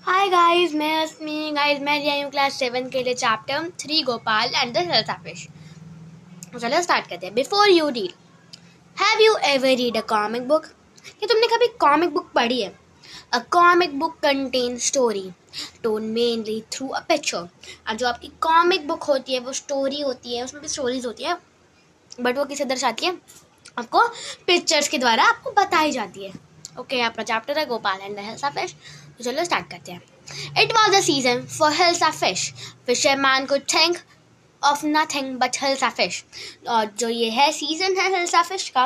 Hi guys, मैं अस्मी। Guys मैं आई हूँ क्लास 7 के लिए chapter 3 Gopal and the health fish. चलो स्टार्ट करते हैं। Before you read, have you ever read a comic book? क्या तुमने कभी कॉमिक बुक पढ़ी है? A comic book contain story tone mainly through a picture. और जो आपकी कॉमिक बुक होती है वो स्टोरी होती है, उसमें भी स्टोरीज होती है, बट वो किसे दर्शाती है? आपको पिक्चर्स के द्वारा आपको बताई जाती है। ओके, आपका चैप्टर है Gopal and the hilsa fish. तो चलो स्टार्ट करते हैं। It was a season for hilsa fish. Fisherman could think of nothing but hilsa fish. और जो ये है सीजन है हिल्सा फिश का,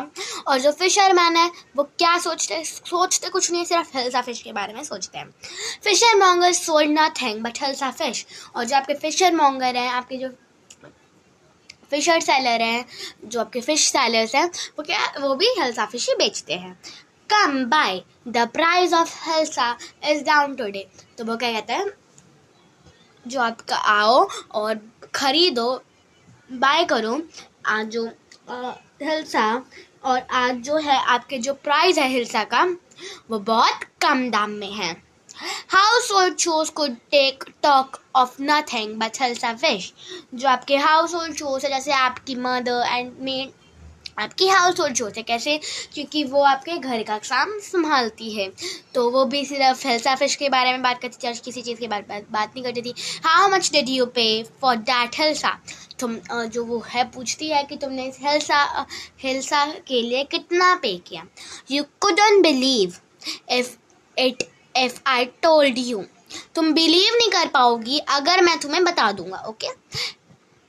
और जो फिशरमैन है वो क्या सोचते कुछ नहीं, सिर्फ हिल्सा फिश के बारे में सोचते हैं। Fishmonger sold nothing but hilsa fish. और जो आपके फिशर मॉन्गर हैं, आपके जो फिशर सेलर हैं, जो आपके फिश सेलर्स हैं, वो भी हिल्सा फिश ही बेचते हैं। Come by, the price of hilsa is down today. तो वो क्या कहते हैं, जो आपका आओ और खरीदो, बाय करो आज जो हिल्सा, और आज जो है आपके जो प्राइस है हिल्सा का वो बहुत कम दाम में है। Household chores could take talk of nothing but hilsa fish. जो आपके हाउस होल्ड चोर्स है, जैसे आपकी मदर एंड मेड, आपकी हाउस होल्ड चोर्स है कैसे, क्योंकि वो आपके घर का काम संभालती है, तो वो भी सिर्फ हिल्सा फिश के बारे में बात करती थी और किसी चीज़ के बारे में बात नहीं करती थी। हाउ मच डिड यू पे फॉर दैट हिल्सा? तुम जो वो है पूछती है कि तुमने इस हिल्सा के लिए कितना पे किया। You couldn't believe if it if I told you. तुम बिलीव नहीं कर पाओगी अगर मैं तुम्हें बता दूंगा। Okay,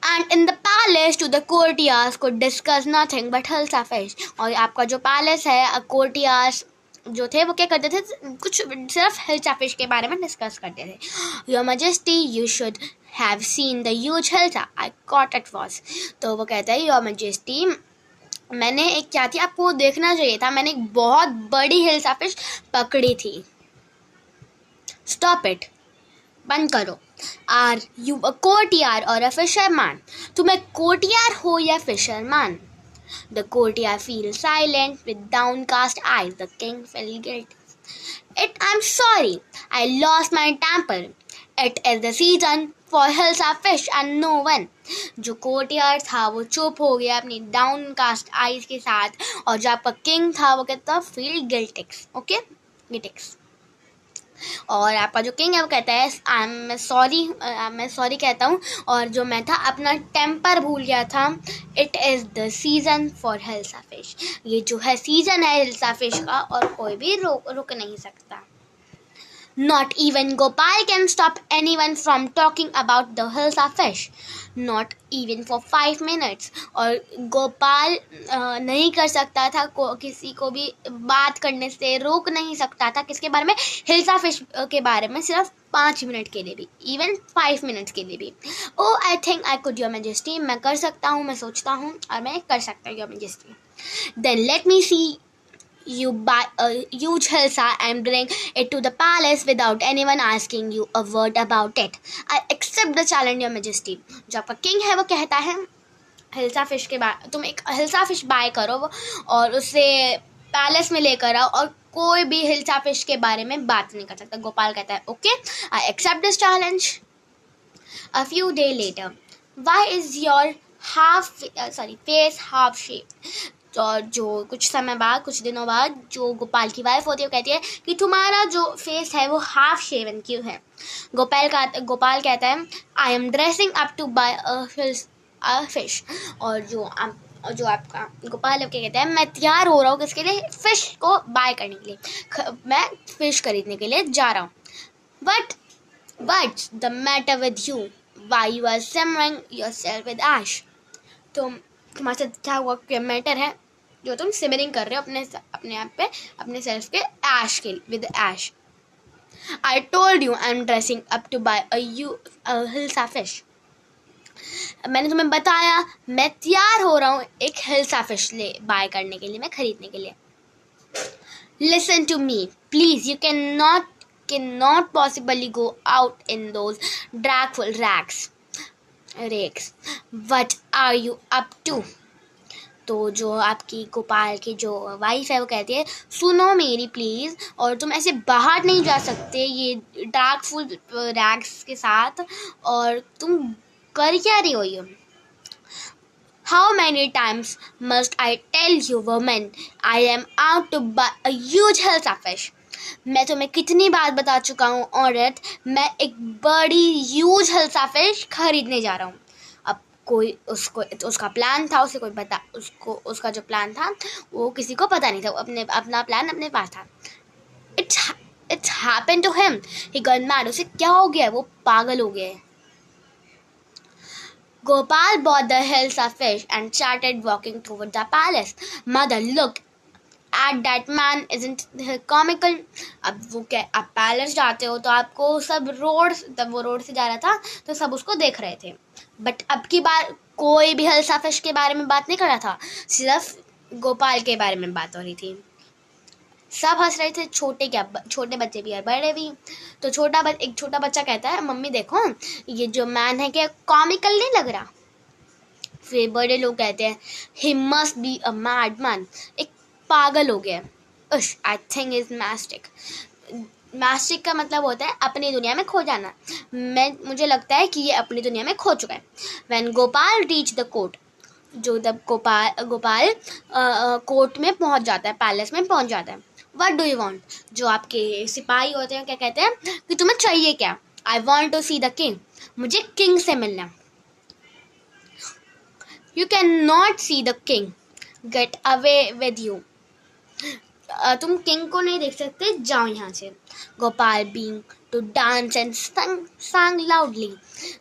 and in the palace to the courtiers could discuss nothing but hilsa fish. और आपका जो पैलेस है, कोर्टियार्स जो थे वो क्या करते थे, कुछ सिर्फ हिल्सा फिश के बारे में डिस्कस करते थे। Your majesty, you should have seen the huge hilsa I cot it was. तो वो कहता है, योर मैजेस्टी, मैंने एक क्या थी, आपको देखना चाहिए था, मैंने एक बहुत बड़ी हिल्सा फिश पकड़ी थी। स्टॉप इट, बंद करो। आर यू अ कोर्टियार और अ फिशरमैन? तुम एक कोर्टियार हो या fisherman? The courtier fell silent with downcast eyes. The king felt guilty. I'm sorry, I lost my temper. It is the season for hilsa fish and no one. जो कोर्टियार था वो चुप हो गया अपनी downcast eyes के साथ, और जो आपका किंग था वो कहता फील गिल्टिक्स। ओके, गिल्टिक्स। और आपका जो किंग है वो कहता है मैं सॉरी कहता हूँ, और जो मैं था अपना टेम्पर भूल गया था। It is the season for hilsa fish. ये जो है सीज़न है हिल्सा फिश का, और कोई भी रुक नहीं सकता। Not even Gopal can stop anyone from talking about the Hilsa fish. Not even for 5 minutes. और गोपाल नहीं कर सकता था, किसी को भी बात करने से रोक नहीं सकता था। किसके बारे में? हिल्सा फिश के बारे में, सिर्फ 5 मिनट के लिए भी, इवन 5 मिनट्स के लिए भी। Oh I think I could your majesty, मैं कर सकता हूँ, मैं सोचता हूँ और मैं कर सकता हूँ your majesty. Then let me see you buy a huge hilsa and bring it to the palace without anyone asking you a word about it. I accept the challenge, your majesty. जो आपका king है वो कहता है hilsa fish के बाद तुम एक हिल्सा फिश बाय करो और उसे पैलेस में लेकर आओ, और कोई भी हिल्सा फिश के बारे में बात नहीं कर सकता। गोपाल कहता है okay, I accept this challenge. A few days later, why is your face half shaped? और जो कुछ समय बाद, कुछ दिनों बाद, जो गोपाल की वाइफ होती है वो कहती है कि तुम्हारा जो फेस है वो हाफ शेवन क्यों है? गोपाल कहता है I am dressing up to buy a fish. और जो आपका गोपाल क्या कहता है, मैं तैयार हो रहा हूँ किसके लिए? फिश को बाय करने के लिए, मैं फिश खरीदने के लिए जा रहा हूँ। What's the matter with you? Why you are simmering yourself with ash? तुम्हारे साथ क्या हुआ, क्या मैटर है जो तुम सिमरिंग कर रहे हो अपने आप पे, अपने सेल्फ के ऐश के with ash? I told you I am dressing up to buy a hilsa fish. मैंने तुम्हें बताया मैं तैयार हो रहा हूँ एक हिल्सा फिश बाय करने के लिए, मैं खरीदने के लिए। Listen to me, please. You cannot possibly go out in those dragful rakes. What are you up to? तो जो आपकी गोपाल की जो वाइफ है वो कहती है सुनो मेरी प्लीज़, और तुम ऐसे बाहर नहीं जा सकते ये डार्क फुल रैग्स के साथ, और तुम कर क्या रही हो ये? How many times must I tell you woman I am out to buy a huge Hilsa fish? मैं तुम्हें कितनी बार बता चुका हूँ औरत, मैं एक बड़ी ह्यूज हिल्सा फिश खरीदने जा रहा हूँ। अब कोई उसका प्लान था, उसे कोई बता उसका जो प्लान था वो किसी को पता नहीं था, अपना प्लान अपने पास था। It's happened to him. He got mad. उसे क्या हो गया? वो पागल हो गया है। Gopal bought the Hilsa fish and started walking toward the palace. Mother looked at that man, isn't he comical? अब वो क्या, आप पैलेस जाते हो तो आपको सब तब वो रोड से जा रहा था तो सब उसको देख रहे थे, बट अब की बार कोई भी हिल्सा फिश के बारे में बात नहीं कर रहा था, सिर्फ गोपाल के बारे में बात हो रही थी। सब हंस रहे थे, छोटे बच्चे भी और बड़े भी। तो एक छोटा बच्चा कहता है मम्मी देखो ये जो मैन है क्या कॉमिकल नहीं लग रहा? फिर बड़े लोग कहते हैं he must be a mad man, एक पागल हो गया। I think is mastic. Mastic का मतलब होता है अपनी दुनिया में खो जाना। मुझे लगता है कि ये अपनी दुनिया में खो चुका है। When Gopal reach the court, जो जब गोपाल कोर्ट में पहुंच जाता है, पैलेस में पहुंच जाता है। What do you want? जो आपके सिपाही होते हैं क्या कहते हैं कि तुम्हें चाहिए क्या? I want to see the king, मुझे किंग से मिलना। You can not see the king, get away with you. तुम किंग को नहीं देख सकते, जाओ यहाँ से। गोपाल बीइंग to dance and sang loudly,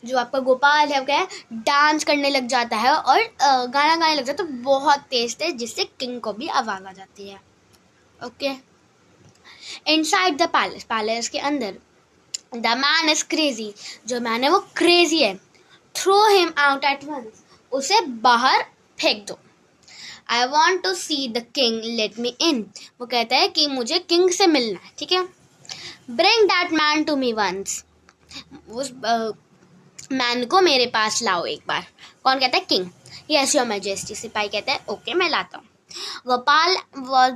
जो आपका गोपाल है वो क्या है डांस करने लग जाता है और गाना गाने लग जाता है, तो बहुत तेज जिससे किंग को भी आवाज आ जाती है। ओके, इनसाइड द पैलेस के अंदर, द मैन इज क्रेजी, जो मैन है वो क्रेजी है। Throw him out at once, उसे बाहर फेंक दो। I want to see the king, let me in, वो कहता है कि मुझे किंग से मिलना है, ठीक है। Bring that man to me once, उस मैन को मेरे पास लाओ एक बार। कौन कहता है? किंग। यस योर मैजेस्टी, सिपाही कहता है ओके मैं लाता हूँ। Gopal was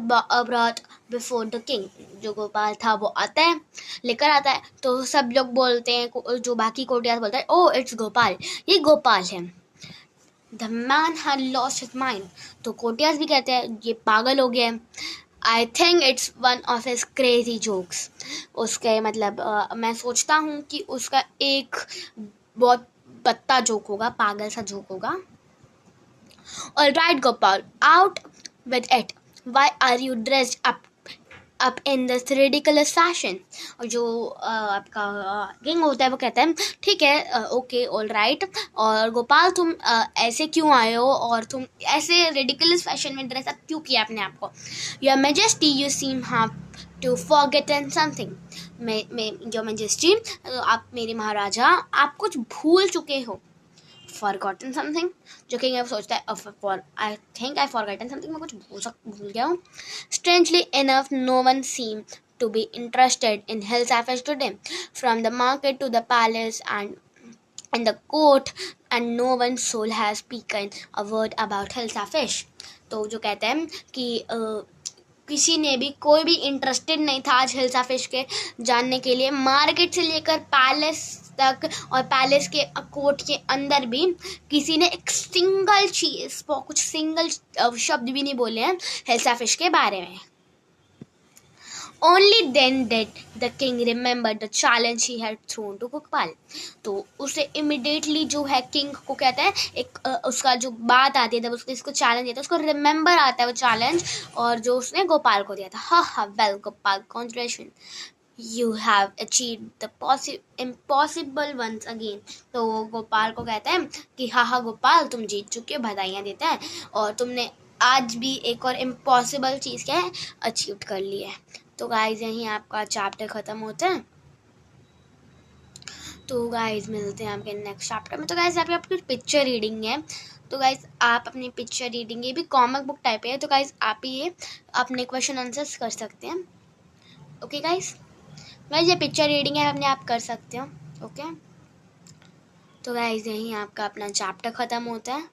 brought before the king, जो गोपाल था वो आता है, लेकर आता है, तो सब लोग बोलते हैं, जो बाकी कोटियास बोलते हैं ओ इट्स गोपाल, ये गोपाल है। The man had lost his mind, तो कोटियास भी कहते हैं ये पागल हो गया है। I think it's one of his crazy jokes, उसके मतलब मैं सोचता हूँ कि उसका एक बहुत बत्ता जोक होगा, पागल सा जोक होगा। Alright Gopal, out with it. Why are you dressed up in this ridiculous fashion? और जो आपका किंग होता है वो कहता है ठीक है ओके ऑल राइट, और गोपाल तुम ऐसे क्यों आए हो और तुम ऐसे रिडिकुलस फैशन में ड्रेस अप क्यों किया अपने आप को? Your majesty you seem have to forgotten something. Your majesty, आप मेरे महाराजा आप कुछ भूल चुके हो। forgotten something, जो कि मैं सोचता है I think I forgotten something, मैं कुछ भूल गया हूँ। Strangely enough, no one seemed to be interested in Hilsa fish today. From the market to the palace and in the court, and no one's soul has spoken a word about Hilsa fish. तो जो कहते हैं कि किसी ने भी कोई भी इंटरेस्टेड नहीं था आज हिल्सा फिश के जानने के लिए। मार्केट से लेकर पैलेस तक और पैलेस के कोर्ट के अंदर भी किसी ने एक सिंगल शब्द भी नहीं बोले हैं हिल्सा फिश के बारे में। Only then did the king remember the challenge he had thrown to Gopal. तो उसे immediately जो है किंग को कहता है एक उसका जो बात आती है जब उसको इसको चैलेंज दिया था उसको रिमेंबर आता है वो चैलेंज, और जो उसने गोपाल को दिया था। Ha well Gopal, congratulation, you have achieve the impossible once again. तो वो गोपाल को कहता है कि हाँ गोपाल तुम जीत चुके हो, बधाइयाँ देता है, और तुमने आज भी एक और इम्पॉसिबल चीज़ क्या है अचीव कर ली है। तो गाइज यहीं आपका चैप्टर ख़त्म होता है। तो गाइज मिलते हैं आपके नेक्स्ट चैप्टर में। तो गाइज यहाँ पे आपकी पिक्चर रीडिंग है, तो गाइज आप अपनी पिक्चर रीडिंग, ये भी कॉमिक बुक टाइप है, तो गाइज आप ये अपने क्वेश्चन आंसर्स कर सकते हैं। ओके गाइज ये पिक्चर रीडिंग है, अपने आप कर सकते हो। ओके तो गाइज यहीं आपका अपना चैप्टर ख़त्म होता है।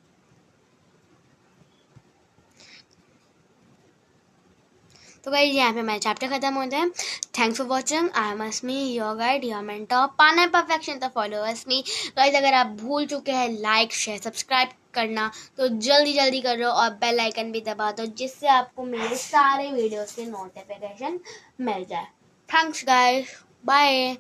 तो गाइस यहाँ पे हमारे चैप्टर खत्म होते हैं। Thanks for watching. I am Asmi, your guide, your mentor. पाना है परफेक्शन तो फॉलो अस्मी। गाइस अगर आप भूल चुके हैं लाइक शेयर सब्सक्राइब करना तो जल्दी जल्दी करो और बेल आइकन भी दबा दो, जिससे आपको मेरे सारे वीडियोस के नोटिफिकेशन मिल जाए। Thanks guys, bye.